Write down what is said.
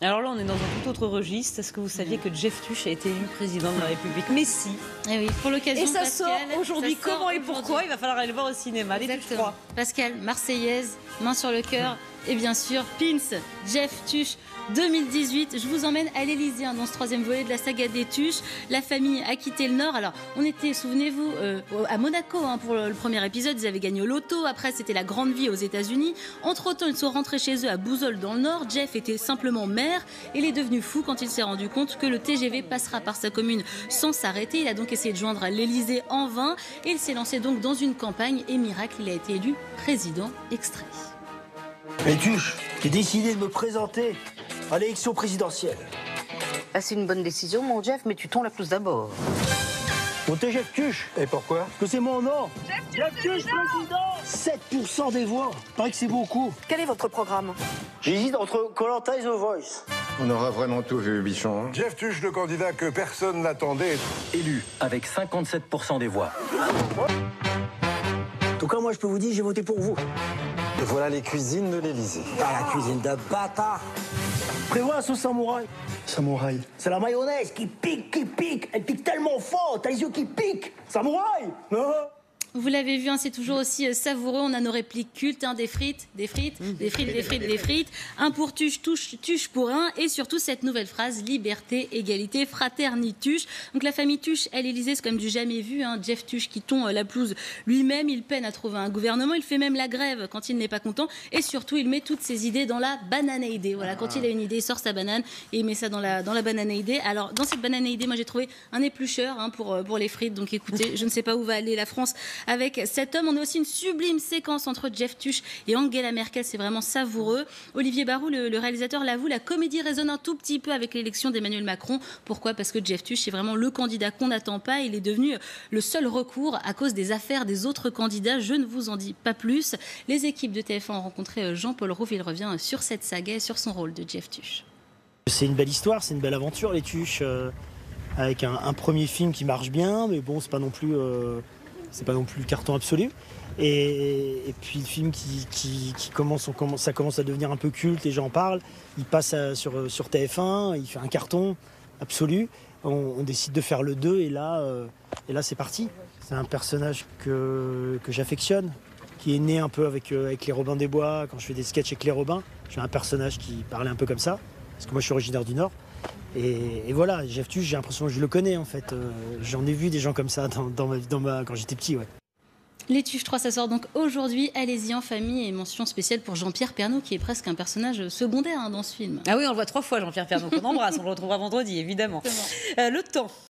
Alors là, on est dans un tout autre registre. Est-ce que vous saviez que Jeff Tuch a été élu président de la République? Mais si. Eh oui, pour l'occasion. Et ça Pascal, sort aujourd'hui. ça sort Comment et pourquoi? aujourd'hui. Il va falloir aller le voir au cinéma. Les Tuch Exactement. 3. Pascal, Marseillaise, main sur le cœur. Et bien sûr, Pins, Jeff Tuch 2018. Je vous emmène à l'Élysée dans ce troisième volet de la saga des Tuch. La famille a quitté le Nord. Alors, on était, souvenez-vous, à Monaco pour le premier épisode. Ils avaient gagné au loto. Après, c'était la grande vie aux États-Unis. Entre-temps, ils sont rentrés chez eux à Bouzolles dans le Nord. Jeff était simplement maire. Et il est devenu fou quand il s'est rendu compte que le TGV passera par sa commune sans s'arrêter. Il a donc essayé de joindre l'Élysée en vain. Et il s'est lancé donc dans une campagne. Et miracle, il a été élu président. Extrait. Mais Tuch, j'ai décidé de me présenter à l'élection présidentielle. Ah, c'est une bonne décision, mon Jeff, mais tu tombes la plus d'abord. Mon t'es Jeff Tuch. Et pourquoi? Parce que c'est mon nom. Jeff Tuch, président. 7% des voix. Paraît que c'est beaucoup. Quel est votre programme? J'hésite entre Koh-Lanta et The Voice. On aura vraiment tout vu, Bichon. Hein. Jeff Tuch, le candidat que personne n'attendait, est élu. Avec 57% des voix. En tout cas, moi, je peux vous dire, j'ai voté pour vous. Et voilà les cuisines de l'Élysée. Ah, la cuisine de bâtard. Prévois la sauce samouraï. Samouraï. C'est la mayonnaise qui pique, qui pique. Elle pique tellement fort, t'as les yeux qui piquent. Samouraï. Vous l'avez vu, c'est toujours aussi savoureux. On a nos répliques cultes, des frites, des frites, des frites, des frites, des frites. Un pour Tuch, Tuch pour un. Et surtout cette nouvelle phrase, liberté, égalité, fraternitus. Donc la famille Tuch à l'Élysée, c'est quand même du jamais vu. Jeff Tuch qui tond la pelouse lui-même. Il peine à trouver un gouvernement. Il fait même la grève quand il n'est pas content. Et surtout, il met toutes ses idées dans la bananeidée. Voilà, quand il a une idée, il sort sa banane et il met ça dans la bananeidée. Alors, dans cette bananeidée, moi j'ai trouvé un éplucheur pour les frites. Donc écoutez, je ne sais pas où va aller la France avec cet homme. On a aussi une sublime séquence entre Jeff Tuch et Angela Merkel, c'est vraiment savoureux. Olivier Barou, le réalisateur, l'avoue, la comédie résonne un tout petit peu avec l'élection d'Emmanuel Macron. Pourquoi? Parce que Jeff Tuch est vraiment le candidat qu'on n'attend pas. Il est devenu le seul recours à cause des affaires des autres candidats. Je ne vous en dis pas plus. Les équipes de TF1 ont rencontré Jean-Paul Rouve. Il revient sur cette saga et sur son rôle de Jeff Tuch. C'est une belle histoire, c'est une belle aventure, les Tuch, avec un premier film qui marche bien, mais bon, c'est pas non plus carton absolu. Et puis le film ça commence à devenir un peu culte, les gens en parlent. Il passe sur TF1, il fait un carton absolu. On décide de faire le 2 et là c'est parti. C'est un personnage que j'affectionne, qui est né un peu avec les Robins des Bois. Quand je fais des sketchs avec les Robins, j'ai un personnage qui parlait un peu comme ça, parce que moi je suis originaire du Nord. Et voilà, Jeff Tuch, j'ai l'impression que je le connais en fait. J'en ai vu des gens comme ça quand j'étais petit. Ouais. Les Tuch 3, ça sort donc aujourd'hui. Allez-y en famille, et mention spéciale pour Jean-Pierre Pernaut, qui est presque un personnage secondaire dans ce film. Ah oui, on le voit 3 fois, Jean-Pierre Pernaut, qu'on embrasse. On le retrouvera vendredi, évidemment. Le temps.